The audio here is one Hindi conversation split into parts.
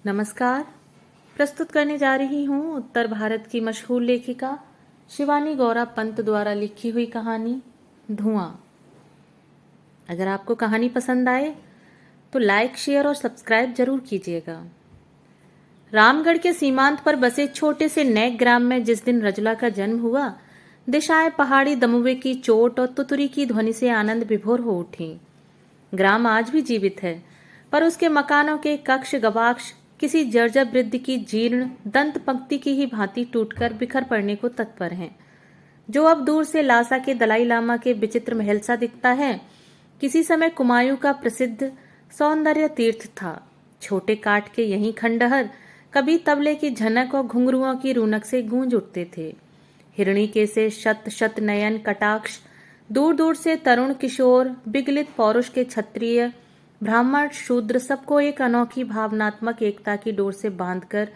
नमस्कार। प्रस्तुत करने जा रही हूँ उत्तर भारत की मशहूर लेखिका शिवानी गौरा पंत द्वारा लिखी हुई कहानी धुआं। अगर आपको कहानी पसंद आए तो लाइक, शेयर और सब्सक्राइब जरूर कीजिएगा। रामगढ़ के सीमांत पर बसे छोटे से नैक ग्राम में जिस दिन रजुला का जन्म हुआ, दिशाएं पहाड़ी दमुवे की चोट और तुतुरी की ध्वनि से आनंद विभोर हो उठी। ग्राम आज भी जीवित है, पर उसके मकानों के कक्ष गवाक्ष किसी जर्जर वृद्ध की जीर्ण दंत पंक्ति की ही भांति टूटकर बिखर पड़ने को तत्पर हैं। जो अब दूर से लासा के दलाई लामा के विचित्र महल सा दिखता है, किसी समय कुमायूं का प्रसिद्ध सौंदर्य तीर्थ था। छोटे काट के यही खंडहर कभी तबले की झनक और घुंघरुओं की रूनक से गूंज उठते थे। हिरणी से शत शत नयन कटाक्ष, दूर दूर से तरुण किशोर, विगलित पौरुष के क्षत्रिय, ब्राह्मण, शूद्र सबको एक अनोखी भावनात्मक एकता की डोर से बांधकर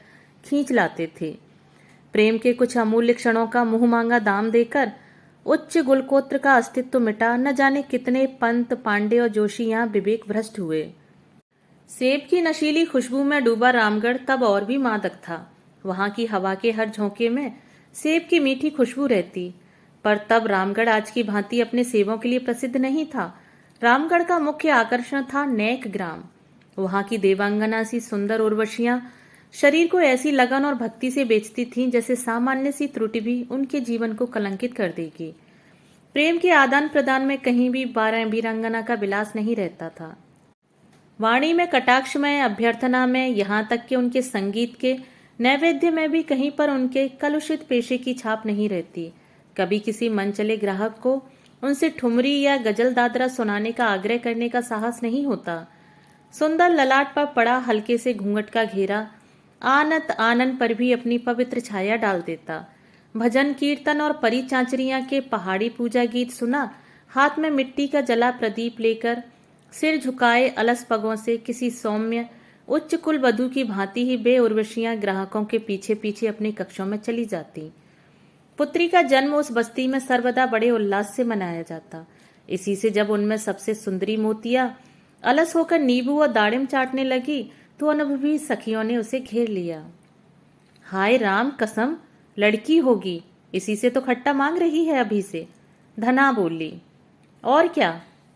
खींच लाते थे। प्रेम के कुछ अमूल्य क्षणों का मुंह मांगा दाम देकर उच्च गुलकोत्र का अस्तित्व मिटा। न जाने कितने पंत, पांडे और जोशी यहाँ विवेक भ्रष्ट हुए। सेब की नशीली खुशबू में डूबा रामगढ़ तब और भी मादक था। वहां की हवा के हर झोंके में सेब की मीठी खुशबू रहती, पर तब रामगढ़ आज की भांति अपने सेबों के लिए प्रसिद्ध नहीं था। रामगढ़ का मुख्य आकर्षण था नैक ग्राम। वहां की देवांगना सी सुंदर उर्वशियां शरीर को ऐसी लगन और भक्ति से बेचती थीं जैसे सामान्य सी त्रुटि भी उनके जीवन को कलंकित कर देगी। प्रेम के आदान प्रदान में कहीं भी वीरांगना का विलास नहीं रहता था। वाणी में, कटाक्ष में, अभ्यर्थना में, यहाँ तक कि उनके संगीत के नैवेद्य में भी कहीं पर उनके कलुषित पेशे की छाप नहीं रहती। कभी किसी मन चले ग्राहक को उनसे ठुमरी या गजल दादरा सुनाने का आग्रह करने का साहस नहीं होता। सुंदर ललाट पर पड़ा हल्के से घूंघट का घेरा आनत आनन पर भी अपनी पवित्र छाया डाल देता। भजन कीर्तन और परी चांचरियां के पहाड़ी पूजा गीत सुना, हाथ में मिट्टी का जला प्रदीप लेकर सिर झुकाए अलस पगों से किसी सौम्य उच्च कुल वधू की भांति ही बे उर्वशियां ग्राहकों के पीछे पीछे अपनी कक्षों में चली जाती। पुत्री का जन्म उस बस्ती में सर्वदा बड़े उल्लास से मनाया जाता। इसी से जब उनमें सबसे सुंदरी मोतिया अलस होकर नींबू और दाड़िम चाटने लगी तो अनुभवी सखियों ने उसे घेर लिया। हाय राम कसम, लड़की होगी, इसी से तो खट्टा मांग रही है अभी से, धना बोली। और क्या,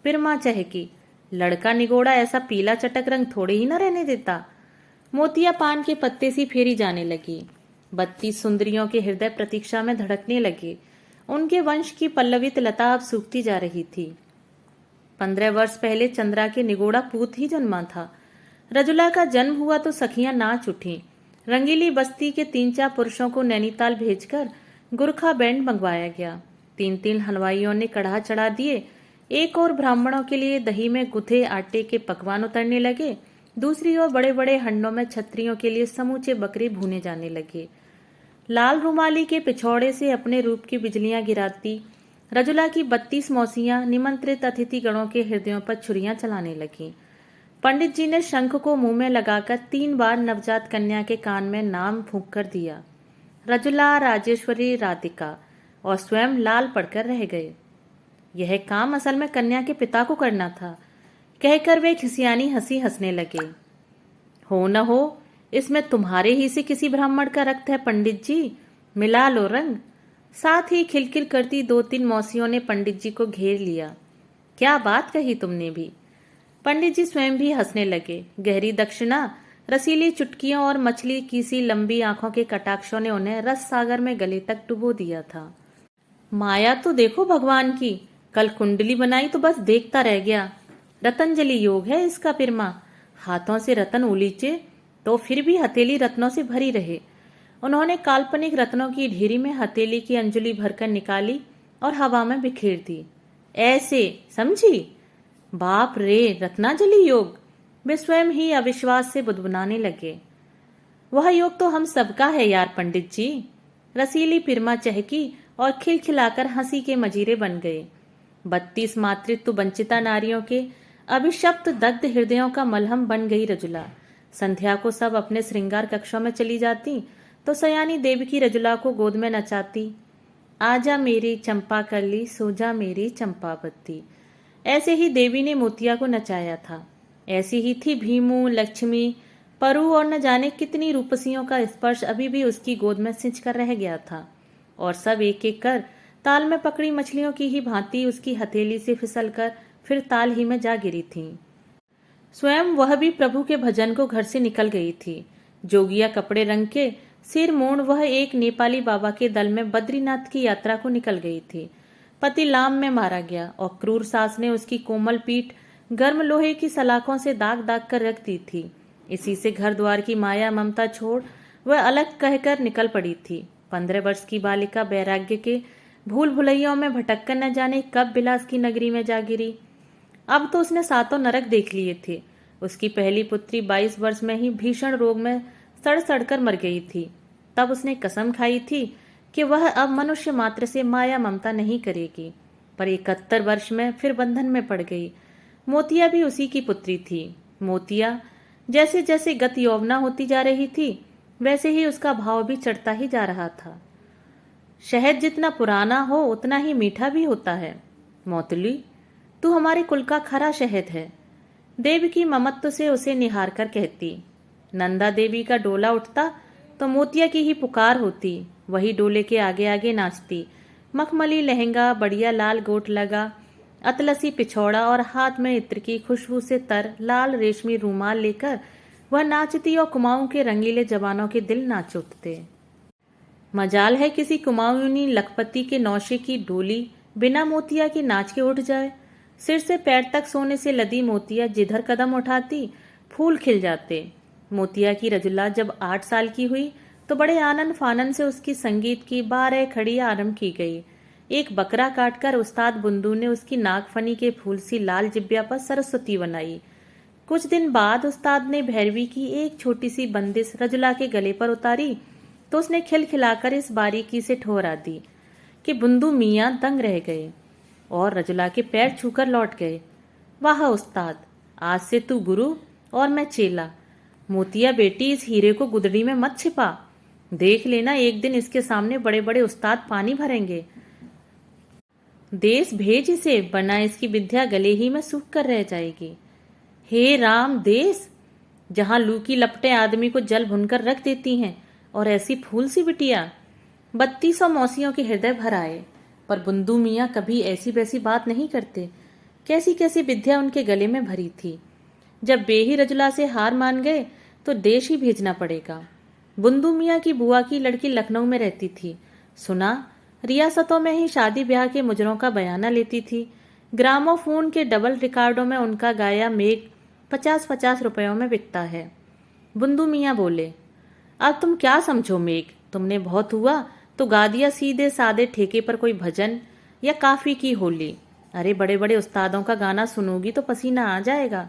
पिरमा चहकी, लड़का निगोड़ा ऐसा पीला चटक रंग थोड़े ही न रहने देता। मोतिया पान के पत्ते सी फेरी जाने लगी। 32 सुंदरियों के हृदय प्रतीक्षा में धड़कने लगे। उनके वंश की पल्लवित लता अब सूखती जा रही थी। 15 वर्ष पहले चंद्रा के निगोड़ा पूत ही जन्मा था। रजुला का जन्म हुआ तो सखियां नाच उठी। रंगीली बस्ती के 3-4 पुरुषों को नैनीताल भेजकर गुरखा बैंड मंगवाया गया। 3-3 हलवाइयों ने कढ़ा चढ़ा दिए। एक और ब्राह्मणों के लिए दही में गुथे आटे के पकवान उतरने लगे। दूसरी ओर बड़े बड़े हंडों में छत्रियों के लिए समूचे बकरे भूने जाने लगे। लाल रुमाली के पिछौड़े से अपने रूप की बिजलियां गिराती रजुला की 32 मौसियां निमंत्रित अतिथि गणों के हृदयों पर छुरियां चलाने लगी। पंडित जी ने शंख को मुंह में लगाकर 3 बार नवजात कन्या के कान में नाम फूंक कर दिया, रजुला, राजेश्वरी, राधिका, और स्वयं लाल पड़कर रह गए। यह काम असल में कन्या के पिता को करना था, कहकर वे खिसियानी हंसी हंसने लगे। हो न हो, इसमें तुम्हारे ही से किसी ब्राह्मण का रक्त है पंडित जी, मिला लो रंग। साथ ही खिलखिल करती 2-3 मौसियों ने पंडित जी को घेर लिया। क्या बात कही तुमने भी। पंडित जी स्वयं भी हंसने लगे। गहरी दक्षिणा, रसीली चुटकियों और मछली की सी लंबी आंखों के कटाक्षों ने उन्हें रस सागर में गले तक डुबो दिया था। माया तो देखो भगवान की, कल कुंडली बनाई तो बस देखता रह गया। रतंजलि योग है इसका पिरमा। हाथों से रतन उलीचे तो फिर भी हथेली रत्नों से भरी रहे। उन्होंने काल्पनिक रत्नों की ढेरी में हथेली की अंजुली भरकर निकाली और हवा में बिखेर दी। ऐसे, समझी? बाप रे, रत्नाजलि योग। वे स्वयं ही अविश्वास से बुदबुदाने लगे। वह योग तो हम सबका है यार पंडित जी। रसीली पिरमा चहकी और खिलखिलाकर हंसी के मजीरे बन गए। 32 मातृत्व वंचिता नारियों के अभिशप्त दग्ध हृदयों का मलहम बन गई रजुला। संध्या को सब अपने श्रृंगार कक्षों में चली जाती तो सयानी देवी की रजुला को गोद में नचाती। आजा मेरी चंपा कली, सो जा मेरी चंपावती। ऐसे ही देवी ने मोतिया को नचाया था। ऐसी ही थी भीमू, लक्ष्मी, परु और न जाने कितनी रूपसियों का स्पर्श अभी भी उसकी गोद में सिंच कर रह गया था, और सब एक एक कर ताल में पकड़ी मछलियों की ही भांति उसकी हथेली से फिसलकर फिर ताल ही में जा गिरी थीं। स्वयं वह भी प्रभु के भजन को घर से निकल गई थी। जोगिया कपड़े रंग के सिर मूंड वह एक नेपाली बाबा के दल में बद्रीनाथ की यात्रा को निकल गई थी। पति लाम में मारा गया और क्रूर सास ने उसकी कोमल पीठ गर्म लोहे की सलाखों से दाग दाग कर रख दी थी। इसी से घर द्वार की माया ममता छोड़ वह अलग कहकर निकल पड़ी थी। 15 वर्ष की बालिका वैराग्य के भूल भुलैयों में भटककर न जाने कब बिलास की नगरी में जा गिरी। अब तो उसने 7 नरक देख लिए थे। उसकी पहली पुत्री 22 वर्ष में ही भीषण रोग में सड़ सड़कर मर गई थी। तब उसने कसम खाई थी कि वह अब मनुष्य मात्र से माया ममता नहीं करेगी, पर 71 वर्ष में फिर बंधन में पड़ गई। मोतिया भी उसी की पुत्री थी। मोतिया जैसे जैसे गति यौवना होती जा रही थी, वैसे ही उसका भाव भी चढ़ता ही जा रहा था। शहद जितना पुराना हो उतना ही मीठा भी होता है। मोतली, तू हमारे कुल का खरा शहद है, देव की ममत्व से उसे निहार कर कहती। नंदा देवी का डोला उठता तो मोतिया की ही पुकार होती। वही डोले के आगे आगे नाचती। मखमली लहंगा, बढ़िया लाल गोट लगा अतलसी पिछौड़ा और हाथ में इत्र की खुशबू से तर लाल रेशमी रूमाल लेकर वह नाचती और कुमाऊं के रंगीले जवानों के दिल नाच उठते। मजाल है किसी कुमाऊनी लखपति के नौशे की डोली बिना मोतिया के नाच के उठ जाए। सिर से पैर तक सोने से लदी मोतिया जिधर कदम उठाती फूल खिल जाते। मोतिया की रजुला जब 8 साल की हुई तो बड़े आनंद फानन से उसकी संगीत की 12 खड़ियां आरंभ की गई। एक बकरा काटकर उस्ताद बुंदू ने उसकी नागफनी के फूल सी लाल जिब्या पर सरस्वती बनाई। कुछ दिन बाद उस्ताद ने भैरवी की एक छोटी सी बंदिश रजुला के गले पर उतारी तो उसने खिलखिलाकर इस बारीकी से ठोरा दी कि बुंदू मियाँ दंग रह गए और रजुला के पैर छूकर लौट गए। वाह उस्ताद, आज से तू गुरु और मैं चेला। मोतिया बेटी, इस हीरे को गुदड़ी में मत छिपा। देख लेना, एक दिन इसके सामने बड़े बड़े उस्ताद पानी भरेंगे। देश भेज इसे, वरना इसकी विद्या गले ही में सूख कर रह जाएगी। हे राम, देश जहां लू की लपटें आदमी को जल भुनकर रख देती हैं, और ऐसी फूल सी बिटिया। 3200 मौसियों के हृदय भर आए, पर बुंदू मियाँ कभी ऐसी वैसी बात नहीं करते। कैसी कैसी विद्या उनके गले में भरी थी। जब बेही रजुला से हार मान गए तो देश ही भेजना पड़ेगा। बुंदू मियाँ की बुआ की लड़की लखनऊ में रहती थी। सुना रियासतों में ही शादी ब्याह के मुजरों का बयाना लेती थी। ग्रामोफोन के डबल रिकॉर्डों में उनका गाया मेघ 50-50 रुपयों में बिकता है। बुंदू मियाँ बोले, अब तुम क्या समझो मेघ, तुमने बहुत हुआ तो गा दिया सीधे सादे ठेके पर कोई भजन या काफी की होली। अरे बड़े बड़े उस्तादों का गाना सुनोगी तो पसीना आ जाएगा।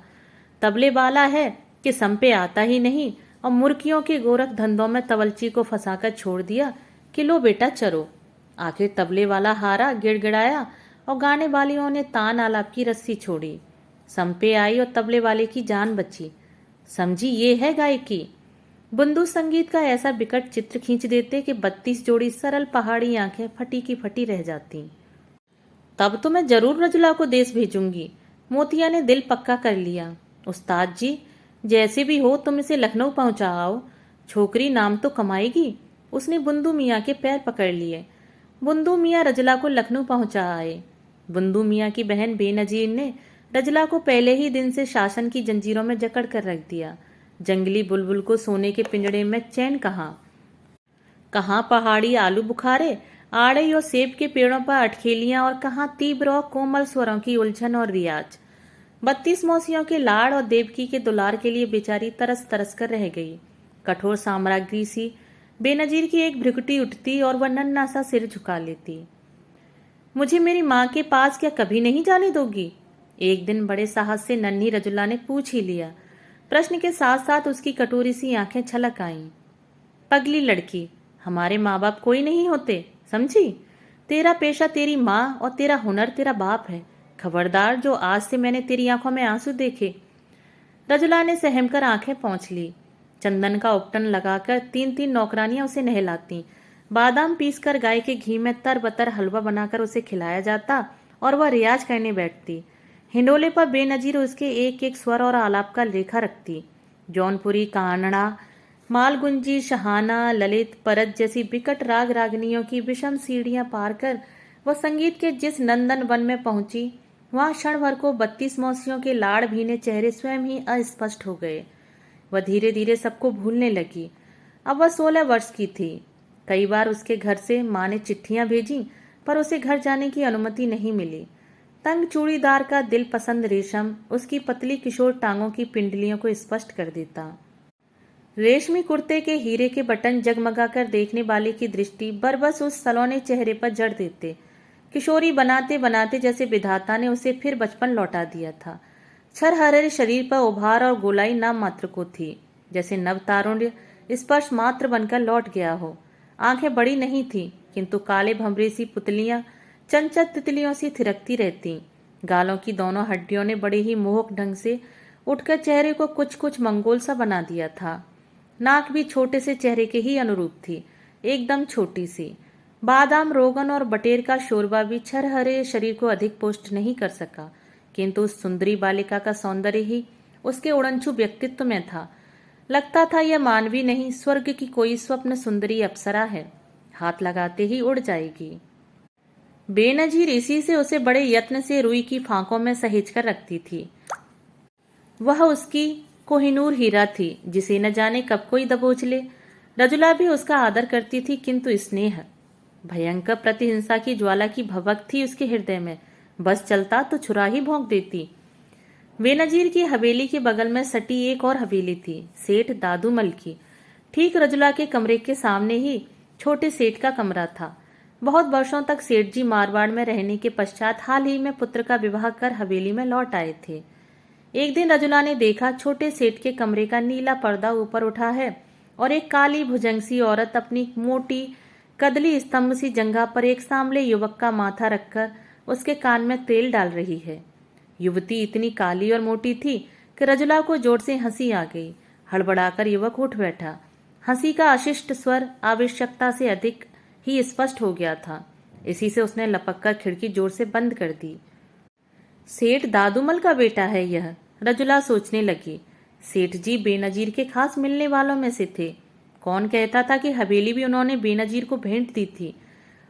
तबले वाला है कि संपे आता ही नहीं, और मुर्गियों के गोरख धंधों में तवलची को फंसाकर छोड़ दिया कि लो बेटा चरो। आखिर तबले वाला हारा, गिड़गिड़ाया, और गाने वालियों ने तान आलाप की रस्सी छोड़ी। संपे आई और तबले वाले की जान बची। समझी, ये है गायकी। बुंदू संगीत का ऐसा विकट चित्र खींच देते कि 32 जोड़ी सरल पहाड़ी आंखें फटी की फटी रह जाती। तब तो मैं जरूर रजुला को देश भेजूंगी। मोतिया ने दिल पक्का कर लिया। उस्ताद जी, जैसे भी हो तुम इसे लखनऊ पहुंचाओ, छोकरी नाम तो कमाएगी। उसने बुंदू मियाँ के पैर पकड़ लिए। बुंदू मियाँ रजला को लखनऊ पहुंचा आए। बुंदू मियाँ की बहन बेनजीर ने रजला को पहले ही दिन से शासन की जंजीरों में जकड़ कर रख दिया। जंगली बुलबुल को सोने के पिंजड़े में चैन कहाँ। कहाँ पहाड़ी आलू बुखारे, आड़े और सेब के पेड़ों पर अटखेलियां, और कहाँ तीव्र और कोमल स्वरों की उलझन और रियाज। 32 मौसियों के लाड़ और देवकी के दुलार के लिए बेचारी तरस तरस कर रह गई। कठोर साम्राज्ञी सी बेनजीर की एक भ्रिकुटी उठती और वह नन्ना सा सिर झुका लेती। मुझे मेरी माँ के पास क्या कभी नहीं जाने दोगी? एक दिन बड़े साहस से नन्ही रजुला ने पूछ ही लिया। प्रश्न के साथ साथ उसकी कटोरी सी आंखें छलक आईं। पगली लड़की, हमारे माँ बाप कोई नहीं होते, समझी? तेरा पेशा तेरी माँ और तेरा हुनर तेरा बाप है। खबरदार, जो आज से मैंने तेरी आंखों में आंसू देखे। रजुला ने सहमकर आंखें पोंछ ली। चंदन का उपटन लगाकर 3-3 नौकरानियां उसे नहलाती। बादाम पीसकर गाय के घी में तरबतर हलवा बनाकर उसे खिलाया जाता और वह रियाज करने बैठती। हिंडोले पर बेनजीर उसके एक एक स्वर और आलाप का लेखा रखती। जौनपुरी, कानड़ा, मालगुंजी, शहाना, ललित, परत जैसी विकट राग रागनियों की विषम सीढ़ियां पार कर वह संगीत के जिस नंदन वन में पहुंची, वहां क्षण भर को 32 मौसियों के लाड़ भीने चेहरे स्वयं ही अस्पष्ट हो गए। वह धीरे धीरे सबको भूलने लगी। अब वह 16 वर्ष की थी। कई बार उसके घर से माँ ने चिट्ठियां भेजी, पर उसे घर जाने की अनुमति नहीं मिली। तंग चूड़ीदार का दिल पसंद रेशम उसकी पतली किशोर टांगों की पिंडलियों को स्पष्ट कर देता। रेशमी कुर्ते के हीरे के बटन जगमगाकर देखने वाले की दृष्टि बरबस उस सलोने चेहरे पर जड़ देते। किशोरी बनाते बनाते जैसे विधाता ने उसे फिर बचपन लौटा दिया था। छरहरे शरीर पर उभार और गोलाई नाम मात्र को थी, जैसे नव तारुण्य स्पर्श मात्र बनकर लौट गया हो। आंखें बड़ी नहीं थी, किंतु काले भंवरे सी पुतलियां चंचल तितलियों सी थिरकती रहती। गालों की दोनों हड्डियों ने बड़े ही मोहक ढंग से उठकर चेहरे को कुछ कुछ मंगोल सा बना दिया था। नाक भी छोटे से चेहरे के ही अनुरूप थी, एकदम छोटी सी। बादाम, रोगन और बटेर का शोरबा भी छरहरे शरीर को अधिक पुष्ट नहीं कर सका, किंतु उस सुंदरी बालिका का सौंदर्य ही उसके उड़नछू व्यक्तित्व में था। लगता था यह मानवी नहीं, स्वर्ग की कोई स्वप्न सुंदरी अप्सरा है, हाथ लगाते ही उड़ जाएगी। बेनजीर इसी से उसे बड़े यत्न से रुई की फांकों में सहेज कर रखती थी। वह उसकी कोहिनूर हीरा थी, जिसे न जाने कब कोई दबोच ले। रजुला भी उसका आदर करती थी, किंतु स्नेह, भयंकर प्रतिहिंसा की ज्वाला की भभक थी उसके हृदय में। बस चलता तो छुरा ही भोंक देती। बेनजीर की हवेली के बगल में सटी एक और हवेली थी, सेठ दादूमल की। ठीक रजुला के कमरे के सामने ही छोटे सेठ का कमरा था। बहुत वर्षों तक सेठ जी मारवाड़ में रहने के पश्चात हाल ही में पुत्र का विवाह कर हवेली में लौट आए थे। एक दिन रजुला ने देखा छोटे सेठ के कमरे का नीला पर्दा ऊपर उठा है और एक काली भुजंग सी औरत अपनी मोटी कदली स्तंभ सी जंघा पर एक सांवले युवक का माथा रखकर उसके कान में तेल डाल रही है। युवती इतनी काली और मोटी थी कि रजुला को जोर से हंसी आ गई। हड़बड़ाकर युवक उठ बैठा। हंसी का अशिष्ट स्वर आवश्यकता से अधिक ही स्पष्ट हो गया था। इसी से उसने लपककर खिड़की जोर से बंद कर दी। सेठ दादूमल का बेटा है यह, रजुला सोचने लगी। सेठ जी बेनजीर के खास मिलने वालों में से थे। कौन कहता था कि हवेली भी उन्होंने बेनजीर को भेंट दी थी।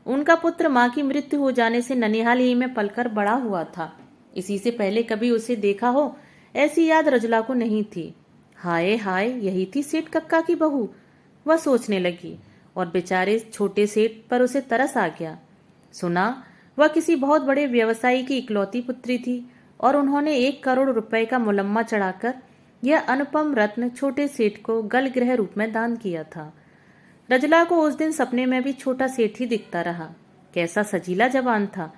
उनका पुत्र मां की मृत्यु हो जाने से ननिहाल ही में पलकर बड़ा हुआ था। इसी से पहले कभी उसे देखा हो ऐसी याद रजुला को नहीं थी। हाय हाय, यही थी सेठ कक्का की बहू, वह सोचने लगी। और बेचारे छोटे सेठ पर उसे तरस आ गया। सुना वह किसी बहुत बड़े व्यवसायी की इकलौती पुत्री थी और उन्होंने 1 करोड़ रुपए का मुलम्मा चढ़ाकर यह अनुपम रत्न छोटे सेठ को गल गृह रूप में दान किया था। रजुला को उस दिन सपने में भी छोटा सेठ ही दिखता रहा। कैसा सजीला जवान था,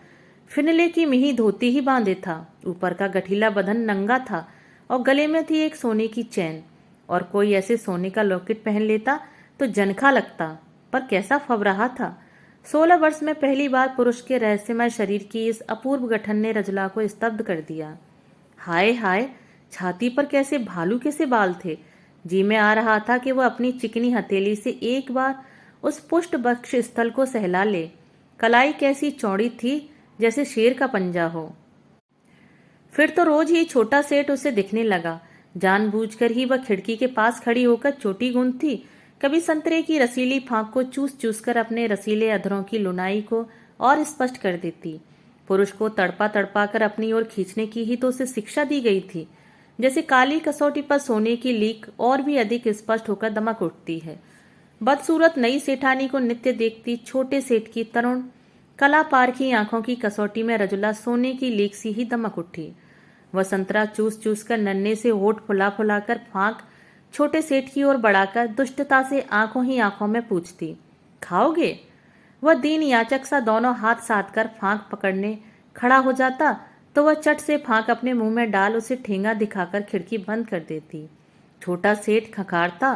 फिनले की मिही धोती ही बांधे था, ऊपर का गठीला बदन नंगा था और गले में थी एक सोने की चैन। और कोई ऐसे सोने का लॉकेट पहन लेता तो जनखा लगता, पर कैसा फब था। 16 वर्ष में पहली बार पुरुष के रहस्यमय शरीर की इस अपूर्व गठन ने रजुला को स्तब्ध कर दिया। हाय हाय, छाती पर कैसे भालू के से बाल थे। जी में आ रहा था कि वह अपनी चिकनी हथेली से एक बार उस पुष्ट वक्ष स्थल को सहला ले। कलाई कैसी चौड़ी थी, जैसे शेर का पंजा हो। फिर तो रोज ही छोटा सेठ उसे दिखने लगा। जानबूझकर ही वह खिड़की के पास खड़ी होकर चोटी गूंथती, कभी संतरे की रसीली फांक को चूस चूस कर अपने रसीले अधरों की लुनाई को और स्पष्ट कर देती। पुरुष को तड़पा तड़पा कर अपनी ओर खींचने की ही तो उसे शिक्षा दी गई थी। जैसे काली कसौटी पर सोने की लीक और भी अधिक स्पष्ट होकर दमक उठती है। बदसूरत नई सेठानी को नित्य देखती छोटे सेठ की तरुण कला पारखी आंखों की कसौटी में रजुला सोने की लीक सी ही दमक उठी। वह संतरा चूस चूस कर नन्हे से होठ फुला फुलाकर फांक छोटे सेठ की ओर बढ़ाकर दुष्टता से आंखों ही आंखों में पूछती, खाओगे? वह दीन याचक सा दोनों हाथ साध कर फांक पकड़ने खड़ा हो जाता तो वह चट से फांक अपने मुंह में डाल उसे ठेंगा दिखाकर खिड़की बंद कर देती। छोटा सेठ खखारता,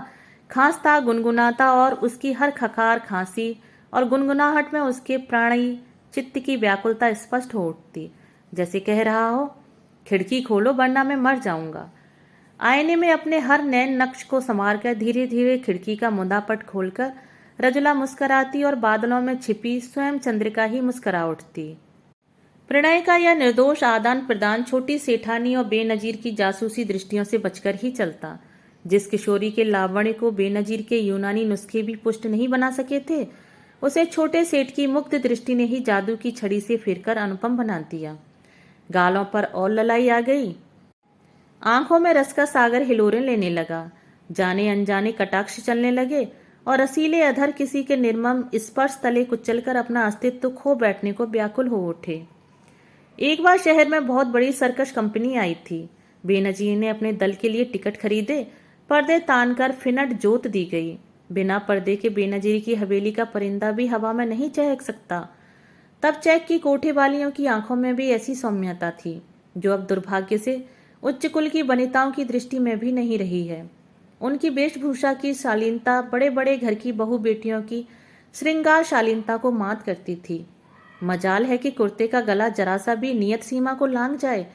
खांसता, गुनगुनाता और उसकी हर खखार, खांसी और गुनगुनाहट में उसके प्राणी चित्त की व्याकुलता स्पष्ट हो उठती, जैसे कह रहा हो, खिड़की खोलो वरना मैं मर जाऊंगा। आईने में अपने हर नैन नक्श को संवारकर धीरे धीरे खिड़की का मुंदापट खोलकर रजुला मुस्कराती और बादलों में छिपी स्वयं चंद्रिका ही मुस्करा उठती। प्रणय का यह निर्दोष आदान प्रदान छोटी सेठानी और बेनजीर की जासूसी दृष्टियों से बचकर ही चलता। जिस किशोरी के लावण्य को बेनजीर के यूनानी नुस्खे भी पुष्ट नहीं बना सके थे, उसे छोटे सेठ की मुग्ध दृष्टि ने ही जादू की छड़ी से फिरकर अनुपम बना दिया। गालों पर और ललाई आ गई, आंखों में रस का सागर हिलोरें लेने लगा, जाने अनजाने कटाक्ष चलने लगे और रसीले अधर किसी के निर्मम स्पर्श तले कुचलकर अपना अस्तित्व खो बैठने को व्याकुल हो उठे। एक बार शहर में बहुत बड़ी सर्कस कंपनी आई थी। बेनजीर ने अपने दल के लिए टिकट खरीदे, पर्दे तानकर फिनट जोत दी गई। बिना पर्दे के बेनजीर की हवेली का परिंदा भी हवा में नहीं चहक सकता। तब चैक की कोठे वालियों की आंखों में भी ऐसी सौम्यता थी जो अब दुर्भाग्य से उच्च कुल की वनिताओं की दृष्टि में भी नहीं रही है। उनकी वेशभूषा की शालीनता बड़े बड़े घर की बहु बेटियों की श्रृंगार शालीनता को मात करती थी। मजाल है कि कुर्ते का गला जरा सा भी नियत सीमा को लांघ जाए,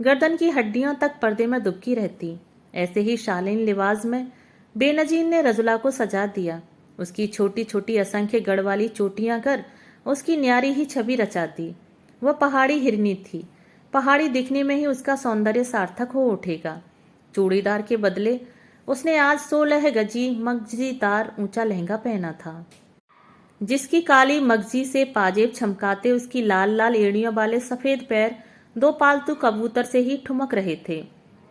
गर्दन की हड्डियों तक पर्दे में दुबकी रहती। ऐसे ही शालीन लिबास में बेनजीर ने रजुला को सजा दिया। उसकी छोटी छोटी असंख्य गढ़ वाली चोटियां कर उसकी न्यारी ही छवि रचा दी। वह पहाड़ी हिरनी थी। पहाड़ी दिखने में ही उसका सौंदर्य सार्थक हो उठेगा। चूड़ीदार के बदले उसने आज 16 गजी मगजीदार ऊंचा लहंगा पहना था, जिसकी काली मगजी से पाजेब छमकाते उसकी लाल लाल एड़ियों वाले सफेद पैर 2 पालतू कबूतर से ही ठुमक रहे थे।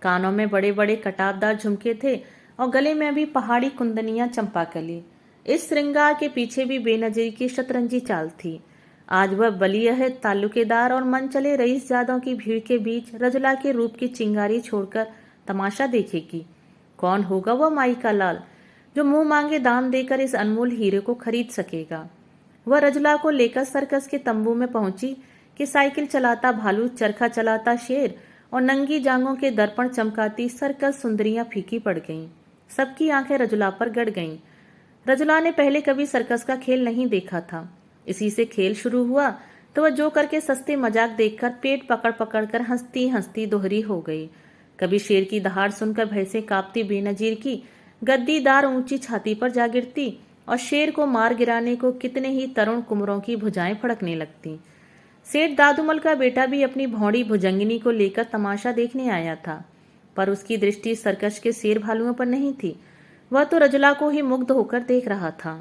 कानों में बड़े बड़े कटावदार झुमके थे और गले में भी पहाड़ी कुंदनियां चंपाकली। इस श्रृंगार के पीछे भी बेनजीर की शतरंजी चाल थी। आज वह बलिया ताल्लुकेदार और मन चले रईसजादों की भीड़ के बीच रजुला के रूप की चिंगारी छोड़कर तमाशा देखेगी। कौन होगा वह माई का लाल जो मुंह मांगे दाम देकर इस अनमोल हीरे को खरीद सकेगा। वह रजुला को लेकर सर्कस के तंबू में पहुंची कि साइकिल चलाता भालू, चरखा चलाता शेर और नंगी जांघों के दर्पण चमकाती सर्कस सुंदरियां फीकी पड़ गईं। सबकी आंखें रजुला पर गड़ गईं। रजुला ने पहले कभी सर्कस का खेल नहीं देखा था। इसी से खेल शुरू हुआ तो वह जो करके सस्ते मजाक देखकर पेट पकड़ पकड़ कर हंसती हंसती दोहरी हो गई। कभी शेर की दहाड़ सुनकर भय से कांपती बेनजीर की गद्दीदार ऊंची छाती पर जा गिरती और शेर को मार गिराने को कितने ही तरुण कुमरों की भुजाएं फड़कने लगती। सेठ दादूमल का बेटा भी अपनी भौड़ी भुजंगिनी को लेकर तमाशा देखने आया था, पर उसकी दृष्टि सर्कस के शेर भालुओं पर नहीं थी। वह तो रजुला को ही मुग्ध होकर देख रहा था।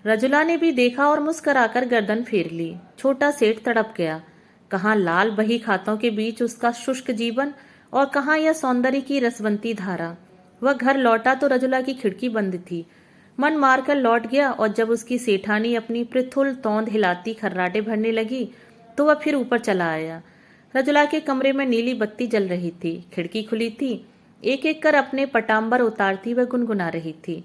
रजुला ने भी देखा और मुस्कराकर गर्दन फेर ली। छोटा सेठ तड़प गया। कहाँ लाल बही खातों के बीच उसका शुष्क जीवन और कहाँ यह सौंदर्य की रसवंती धारा। वह घर लौटा तो रजुला की खिड़की बंद थी। मन मारकर लौट गया और जब उसकी सेठानी अपनी पृथुल तौंद हिलाती खर्राटे भरने लगी तो वह फिर ऊपर चला आया। रजुला के कमरे में नीली बत्ती जल रही थी। खिड़की खुली थी। एक एक कर अपने पटांबर उतारती वह गुनगुना रही थी।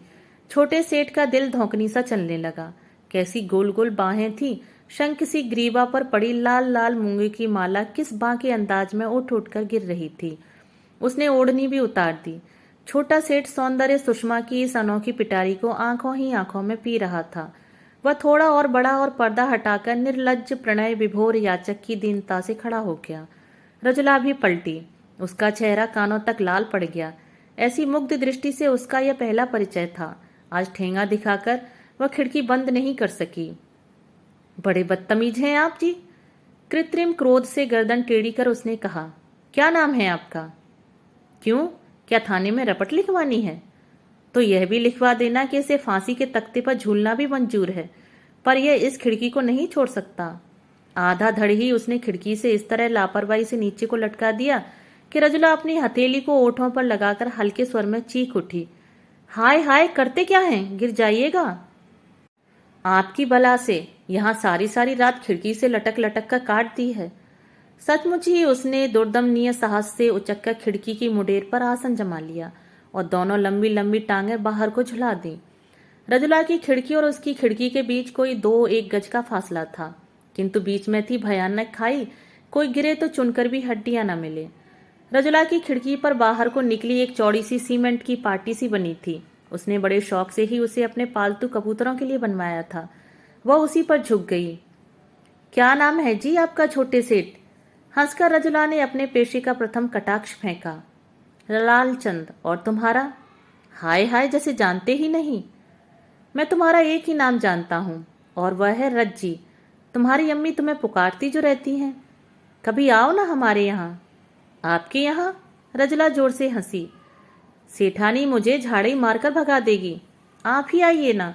छोटे सेठ का दिल धौंकनी सा चलने लगा। कैसी गोल गोल बाहें थी। शंख सी ग्रीवा पर पड़ी लाल लाल मूंगे की माला किस बाँ के अंदाज में उठ उठकर गिर रही थी। उसने ओढ़नी भी उतार दी। छोटा सेठ सौंदर्य सुषमा की इस अनोखी पिटारी को आंखों ही आंखों में पी रहा था। वह थोड़ा और बड़ा और पर्दा हटाकर निर्लज्ज प्रणय विभोर याचक की दीनता से खड़ा हो गया। रजुला भी पलटी। उसका चेहरा कानों तक लाल पड़ गया। ऐसी मुग्ध दृष्टि से उसका यह पहला परिचय था। आज ठेंगा दिखाकर वह खिड़की बंद नहीं कर सकी। बड़े बदतमीज हैं आप जी। कृत्रिम क्रोध से गर्दन टेढ़ी कर उसने कहा, क्या नाम है आपका? क्यों, क्या थाने में रपट लिखवानी है? तो यह भी लिखवा देना कि इसे फांसी के तख्ते पर झूलना भी मंजूर है, पर यह इस खिड़की को नहीं छोड़ सकता। आधा धड़ ही उसने खिड़की से इस तरह लापरवाही से नीचे को लटका दिया कि रजुला अपनी हथेली को ओठों पर लगाकर हल्के स्वर में चीख उठी, हाय हाय, करते क्या हैं, गिर जाइएगा। आपकी बला से यहाँ सारी सारी रात खिड़की से लटक लटक कर काट दी है। सचमुच ही उसने दुर्दमनीय साहस से उचककर खिड़की की मुडेर पर आसन जमा लिया और दोनों लंबी लंबी टांगें बाहर को झुला दी। रजुला की खिड़की और उसकी खिड़की के बीच कोई 2-1 गज का फासला था, किंतु बीच में थी भयानक खाई। कोई गिरे तो चुनकर भी हड्डियां न मिले। रजुला की खिड़की पर बाहर को निकली एक चौड़ी सी सीमेंट की पार्टी सी बनी थी। उसने बड़े शौक से ही उसे अपने पालतू कबूतरों के लिए बनवाया था। वह उसी पर झुक गई। क्या नाम है जी आपका छोटे सेठ? हंसकर रजुला ने अपने पेशे का प्रथम कटाक्ष फेंका। लालचंद। और तुम्हारा? हाय हाय, जैसे जानते ही नहीं। मैं तुम्हारा एक ही नाम जानता हूँ और वह है रज्जी। तुम्हारी अम्मी तुम्हें पुकारती जो रहती हैं। कभी आओ ना हमारे यहाँ। आपके यहाँ? रजुला जोर से हंसी। सेठानी मुझे झाड़ी मारकर भगा देगी, आप ही आइए ना।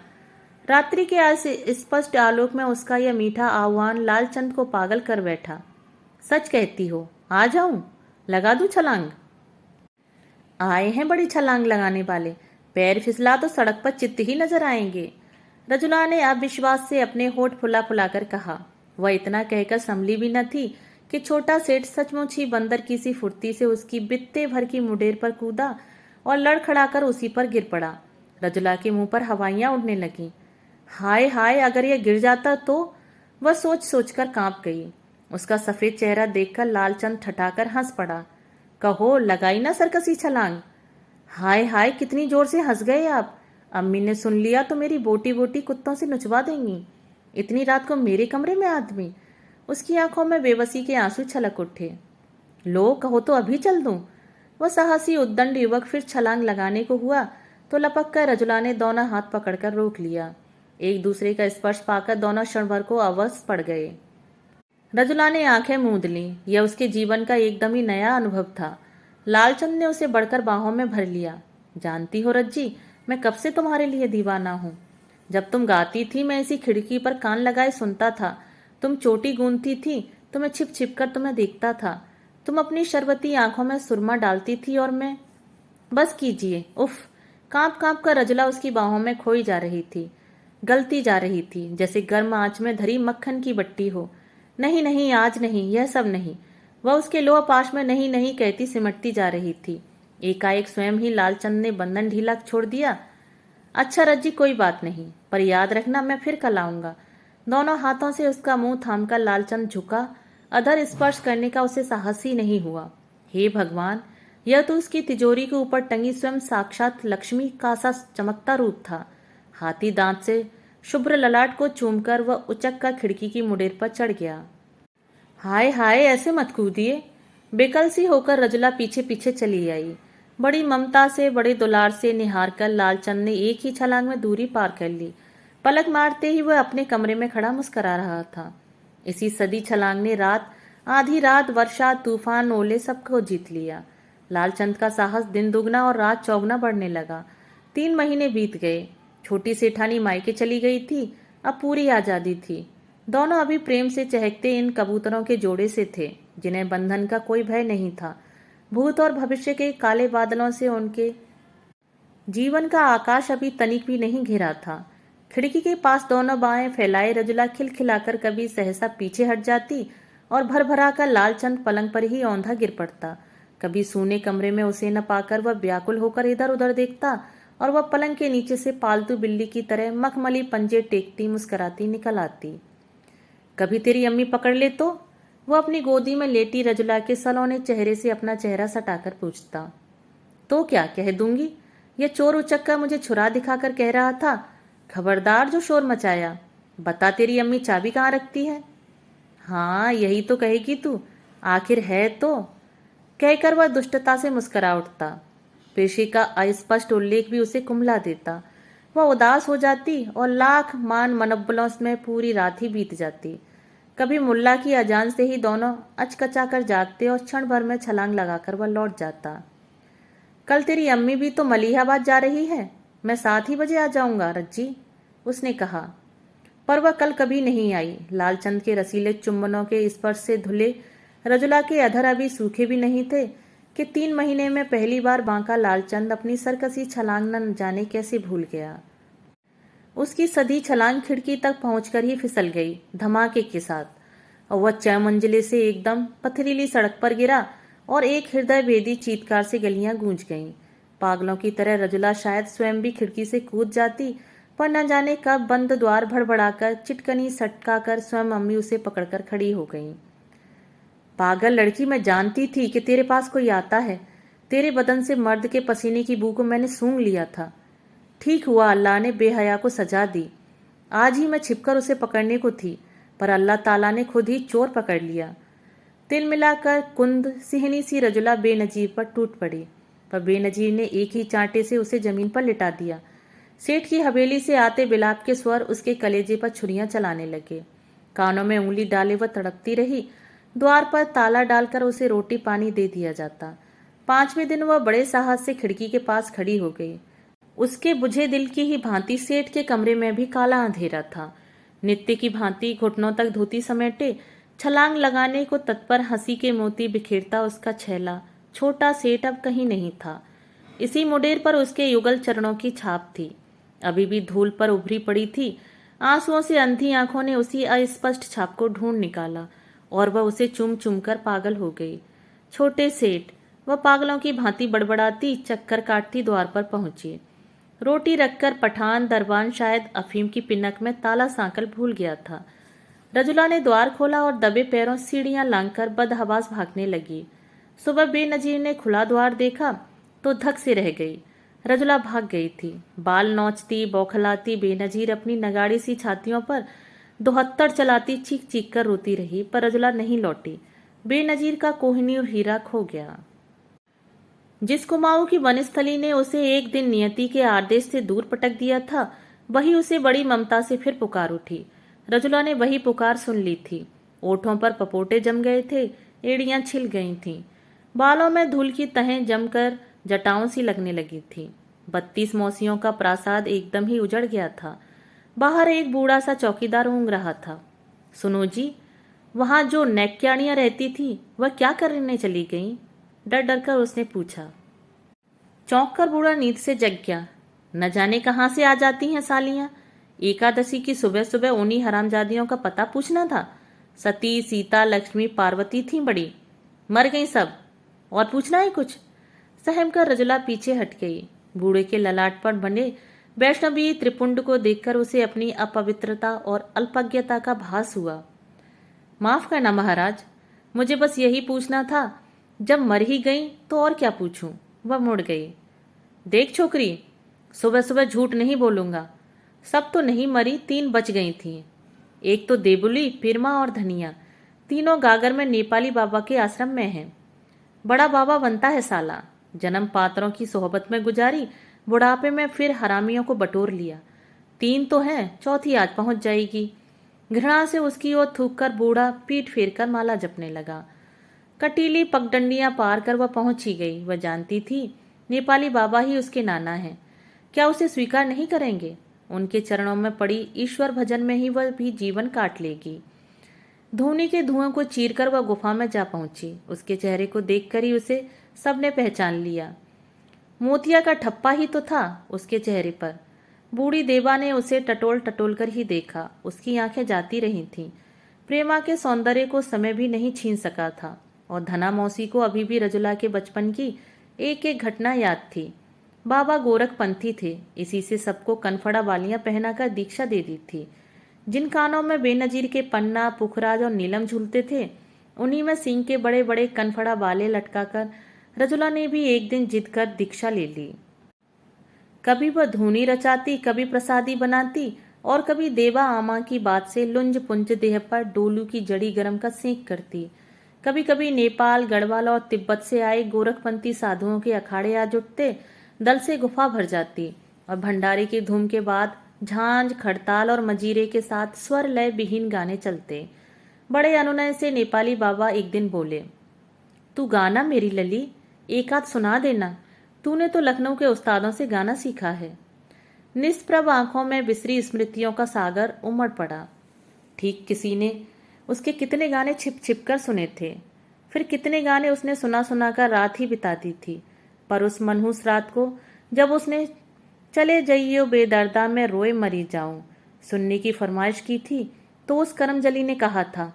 रात्रि के आज स्पष्ट आलोक में उसका यह मीठा आह्वान लालचंद को पागल कर बैठा। सच कहती हो, आ जाऊं, लगा दूं छलांग? आए हैं बड़ी छलांग लगाने वाले, पैर फिसला तो सड़क पर चित्त ही नजर आएंगे। रजुला ने अविश्वास से अपने होठ फुला फुलाकर कहा। वह इतना कहकर संभली भी न थी कि छोटा सेठ सचमुच ही बंदर की सी फुर्ती से उसकी बित्ते भर की मुडेर पर कूदा और लड़खड़ाकर उसी पर गिर पड़ा। रजुला के मुंह पर हवाइयां उड़ने लगीं। हाय हाय, अगर यह गिर जाता तो? वह सोच सोचकर कांप गई। उसका सफेद चेहरा देखकर लालचंद ठठाकर हंस पड़ा। कहो, लगाई ना सरकसी छलांग? हाय हाय, कितनी जोर से हंस गए आप। अम्मी ने सुन लिया तो मेरी बोटी बोटी कुत्तों से नुचवा देंगी। इतनी रात को मेरे कमरे में आदमी? उसकी आंखों में बेबसी के आंसू छलक उठे। लो, कहो तो अभी चल दूं। वह साहसी उद्दंड युवक फिर छलांग लगाने को हुआ तो लपक कर रजुला ने दोनों हाथ पकड़कर रोक लिया। एक दूसरे का स्पर्श पाकर दोनों क्षण भर को अवश पड़ गए। रजुला ने आंखें मूंद ली। यह उसके जीवन का एकदम ही नया अनुभव था। लालचंद ने उसे बढ़कर बाहों में भर लिया। जानती हो रज्जी, मैं कब से तुम्हारे लिए दीवाना हूं। जब तुम गाती थी मैं इसी खिड़की पर कान लगाए सुनता था। तुम चोटी गूंथती थी तो मैं छिप छिप कर तुम्हें देखता था। तुम अपनी शरबती आंखों में सुरमा डालती थी और मैं। बस कीजिए, उफ। कांप कांप कर रजुला उसकी बाहों में खोई जा रही थी, गलती जा रही थी जैसे गर्म आंच में धरी मक्खन की बट्टी हो। नहीं नहीं, आज नहीं, यह सब नहीं। वह उसके लोह पाश में नहीं नहीं कहती सिमटती जा रही थी। एकाएक स्वयं ही लालचंद ने बंधन ढीला छोड़ दिया। अच्छा रज्जी, कोई बात नहीं, पर याद रखना मैं फिर कल आऊंगा। दोनों हाथों से उसका मुंह थामकर लालचंद झुका। अधर स्पर्श करने का उसे साहस ही नहीं हुआ। हे भगवान, यह तो उसकी तिजोरी के ऊपर टंगी स्वयं साक्षात लक्ष्मी का सा चमकता रूप था। हाथी दांत से शुभ्र ललाट को चूमकर वह उचक कर खिड़की की मुडेर पर चढ़ गया। हाय हाय, ऐसे मत कूदिए। बेकल सी होकर रजुला पीछे पीछे चली आई। बड़ी ममता से, बड़े दुलार से निहार कर लालचंद ने एक ही छलांग में दूरी पार कर ली। पलक मारते ही वह अपने कमरे में खड़ा मुस्करा रहा था। इसी सदी छलांग ने रात, आधी रात, वर्षा, तूफान, ओले सबको जीत लिया। लालचंद का साहस दिन दुगना और रात चौगुना बढ़ने लगा। 3 महीने बीत गए। छोटी सेठानी मायके चली गई थी। अब पूरी आजादी थी। दोनों अभी प्रेम से चहकते इन कबूतरों के जोड़े से थे जिन्हें बंधन का कोई भय नहीं था। भूत और भविष्य के काले बादलों से उनके जीवन का आकाश अभी तनिक भी नहीं घिरा था। खिड़की के पास दोनों बाहें फैलाए रजुला खिलखिलाकर कभी सहसा पीछे हट जाती और भर भरा कर लालचंद पलंग पर ही औंधा गिर पड़ता। कभी सूने कमरे में उसे न पाकर वह व्याकुल होकर इधर उधर देखता और वह पलंग के नीचे से पालतू बिल्ली की तरह मखमली पंजे टेकती मुस्कुराती निकल आती। कभी तेरी अम्मी पकड़ ले तो? वह अपनी गोदी में लेटी रजुला के सलोने चेहरे से अपना चेहरा सटाकर पूछता। तो क्या कह दूंगी? यह चोर उचक्का मुझे छुरा दिखाकर कह रहा था, खबरदार जो शोर मचाया। बता, तेरी अम्मी चाबी कहाँ रखती है? हाँ, यही तो कहेगी तू, आखिर है तो। कहकर वह दुष्टता से मुस्करा उठता। पेशे का अस्पष्ट उल्लेख भी उसे कुंभला देता। वह उदास हो जाती और लाख मान मनब्बलों में पूरी रात ही बीत जाती। कभी मुल्ला की अजान से ही दोनों अचकचा कर जागते और क्षण भर में छलांग लगाकर वह लौट जाता। कल तेरी अम्मी भी तो मलिहाबाद जा रही है, मैं 7 ही बजे आ जाऊंगा रज्जी, उसने कहा। पर वह कल कभी नहीं आई। लालचंद के रसीले चुंबनों के स्पर्श से धुले रजुला के अधर अभी सूखे भी नहीं थे कि 3 महीने में पहली बार बांका लालचंद अपनी सरकसी छलांग न जाने कैसे भूल गया। उसकी सधी छलांग खिड़की तक पहुंचकर ही फिसल गई धमाके के साथ, और वह 6 मंजिले से एकदम पथरीली सड़क पर गिरा और एक हृदय भेदी चीत्कार से गलियां गूंज गईं। पागलों की तरह रजुला शायद स्वयं भी खिड़की से कूद जाती, पर न जाने कब बंद द्वार भड़बड़ाकर चिटकनी सटकाकर स्वयं अम्मी उसे पकड़कर खड़ी हो गईं। पागल लड़की, मैं जानती थी कि तेरे पास कोई आता है। तेरे बदन से मर्द के पसीने की बू को मैंने सूंघ लिया था। ठीक हुआ अल्लाह ने बेहया को सजा दी। आज ही मैं छिपकर उसे पकड़ने को थी, पर अल्लाह ताला ने खुद ही चोर पकड़ लिया। तिल मिलाकर कुंद सिहनी सी रजुला बेनजीर पर टूट पड़ी, पर बेनजीर ने एक ही चांटे से उसे जमीन पर लिटा दिया। सेठ की हवेली से आते बिलाप के स्वर उसके कलेजे पर छुरियां चलाने लगे। कानों में उंगली डाले वह तड़पती रही। द्वार पर ताला डालकर उसे रोटी पानी दे दिया जाता। 5वें दिन वह बड़े साहस से खिड़की के पास खड़ी हो गई। उसके बुझे दिल की ही भांति सेठ के कमरे में भी काला अंधेरा था। नित्य की भांति घुटनों तक धोती समेटे छलांग लगाने को तत्पर हंसी के मोती बिखेरता उसका छैला छोटा सेठ अब कहीं नहीं था। इसी मुडेर पर उसके युगल चरणों की छाप थी। अभी भी धूल पर उभरी पड़ी थी। आंसुओं से अंधी आंखों ने उसी अस्पष्ट छाप को ढूंढ निकाला और वह उसे चुम चुम कर पागल हो गई। छोटे सेठ, वह पागलों की भांति बड़बड़ाती चक्कर काटती द्वार पर पहुंची। रोटी रखकर पठान दरबान शायद अफीम की पिनक में ताला सांकल भूल गया था। रजुला ने द्वार खोला और दबे पैरों सीढ़ियां लांघकर बदहवास भागने लगी। सुबह बेनजीर ने खुला द्वार देखा तो धक से रह गई। रजुला भाग गई थी। बाल नोचती बौखलाती बेनजीर अपनी नगाड़ी सी छातियों पर दोहत्तर चलाती चीख चीख कर रोती रही, पर रजुला नहीं लौटी। बेनजीर का कोहिनूर हीरा खो गया। जिस कुमाऊं की वनस्थली ने उसे एक दिन नियति के आदेश से दूर पटक दिया था, वही उसे बड़ी ममता से फिर पुकार उठी। रजुला ने वही पुकार सुन ली थी। ओठों पर पपोटे जम गए थे, एड़ियां छिल गई थीं। बालों में धूल की तहें जमकर जटाओं सी लगने लगी थी। 32 मौसियों का प्रासाद एकदम ही उजड़ गया था। बाहर एक बूढ़ा सा चौकीदार ऊँग रहा था। सुनो जी, वहां जो नैक्याणियां रहती थी वह क्या करने चली गईं? डर डर कर उसने पूछा। चौंक कर बूढ़ा नींद से जग गया। न जाने कहाँ से आ जाती हैं सालियां। एकादशी की सुबह सुबह उन्हीं हरामजादियों का पता पूछना था। सती सीता लक्ष्मी पार्वती थी बड़ी, मर गई सब, और पूछना है कुछ? सहम कर रजुला पीछे हट गई। बूढ़े के ललाट पर बने वैष्णवी त्रिपुंड को देखकर उसे अपनी अपवित्रता और अल्पज्ञता का भास हुआ। माफ करना महाराज, मुझे बस यही पूछना था। जब मर ही गई तो और क्या पूछूं? वह मुड़ गई। देख छोकरी, सुबह सुबह झूठ नहीं बोलूंगा। सब तो नहीं मरी, 3 बच गई थी। एक तो देबुली, पिरमा और धनिया। तीनों गागर में नेपाली बाबा के आश्रम में हैं। बड़ा बाबा बनता है साला। जन्म पात्रों की सोहबत में गुजारी, बुढ़ापे में फिर हरामियों को बटोर लिया। 3 तो हैं, चौथी आज पहुंच जाएगी। घृणा से उसकी ओर थूक कर बूढ़ा पीठ फेर कर माला जपने लगा। कटीली पगडंडियां पार कर वह पहुंच ही गई। वह जानती थी नेपाली बाबा ही उसके नाना हैं। क्या उसे स्वीकार नहीं करेंगे? उनके चरणों में पड़ी ईश्वर भजन में ही वह भी जीवन काट लेगी। धूनी के धुआं को चीरकर वह गुफा में जा पहुंची। उसके चेहरे को देखकर ही उसे सबने पहचान लिया। मोतिया का ठप्पा ही तो था उसके चेहरे पर। बूढ़ी देवा ने उसे टटोल टटोल कर ही देखा। उसकी आंखें जाती रही थीं। प्रेमा के सौंदर्य को समय भी नहीं छीन सका था और धना मौसी को अभी भी रजुला के बचपन की एक एक घटना याद थी। बाबा गोरखपंथी थे, इसी से सबको कनफड़ा वालियां पहनाकर दीक्षा दे दी थी। जिन कानों में बेनजीर के पन्ना पुखराज और नीलम झूलते थे, उन्हीं में सींग के बड़े बड़े कनफड़ा बाले लटकाकर रजुला ने भी एक दिन जिद कर दीक्षा ले ली। कभी वह धूनी रचाती, कभी प्रसादी बनाती और कभी देवा आमा की बात से लुंज पुंज देह पर डोलू की जड़ी गरम का सेंक करती। कभी कभी नेपाल, गढ़वाल और तिब्बत से आए गोरखपंथी साधुओं के अखाड़े आ जुटते, दल से गुफा भर जाती और भंडारे की धूम के बाद झांझ, खड़ताल और मजीरे के साथ स्वर लय विहीन गाने चलते। बड़े अनुनय से नेपाली बाबा एक दिन बोले, तू गाना मेरी लली, एक आध सुना देना। तूने तो लखनऊ के उस्तादों से गाना सीखा है। निष्प्रभ आंखों में विसरी स्मृतियों का सागर उमड़ पड़ा। ठीक किसी ने उसके कितने गाने छिप छिप कर सुने थे, फिर कितने गाने उसने सुना सुना कर रात ही बिताती थी। पर उस मनहूस रात को जब उसने चले जाइयो बेदर्दा में रोए मरी जाऊं सुनने की फरमाइश की थी, तो उस करमजली ने कहा था,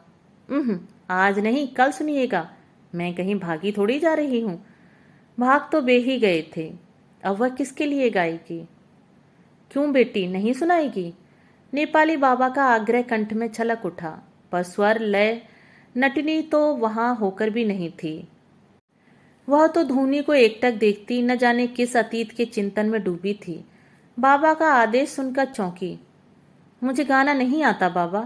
आज नहीं कल सुनिएगा, मैं कहीं भागी थोड़ी जा रही हूं। भाग तो बे ही गए थे, अब वह किसके लिए गाएगी? क्यों बेटी, नहीं सुनाएगी? नेपाली बाबा का आग्रह कंठ में छलक उठा, पर स्वर लय नटनी तो वहां होकर भी नहीं थी। वह तो धूनी को एकटक देखती, न जाने किस अतीत के चिंतन में डूबी थी। बाबा का आदेश सुनकर चौंकी। मुझे गाना नहीं आता बाबा,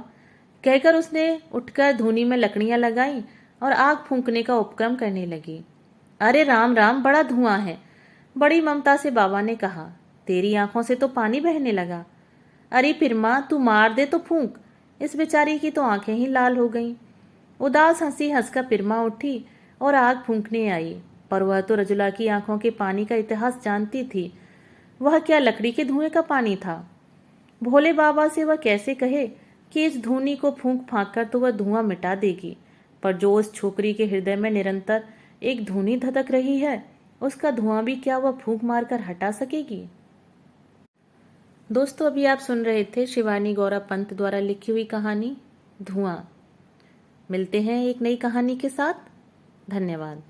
कहकर उसने उठकर धूनी में लकड़ियां लगाई और आग फूंकने का उपक्रम करने लगी। अरे राम राम, बड़ा धुआं है, बड़ी ममता से बाबा ने कहा। तेरी आंखों से तो पानी बहने लगा। अरे पिरमा, तू मार दे तो फूंक। इस बेचारी की तो आंखें ही लाल हो गईं। उदास हंसी हंसकर पिरमा उठी और आग फूंकने आई। पर वह तो रजुला की आंखों के पानी का इतिहास जानती थी। वह क्या लकड़ी के धुएं का पानी था? भोले बाबा से वह कैसे कहे कि इस धूनी को फूंक फांक कर तो वह धुआं मिटा देगी, पर जो उस छोकरी के हृदय में निरंतर एक धूनी धधक रही है, उसका धुआं भी क्या वह फूंक मारकर हटा सकेगी? दोस्तों, अभी आप सुन रहे थे शिवानी गौरव पंत द्वारा लिखी हुई कहानी धुआं। मिलते हैं एक नई कहानी के साथ। धन्यवाद।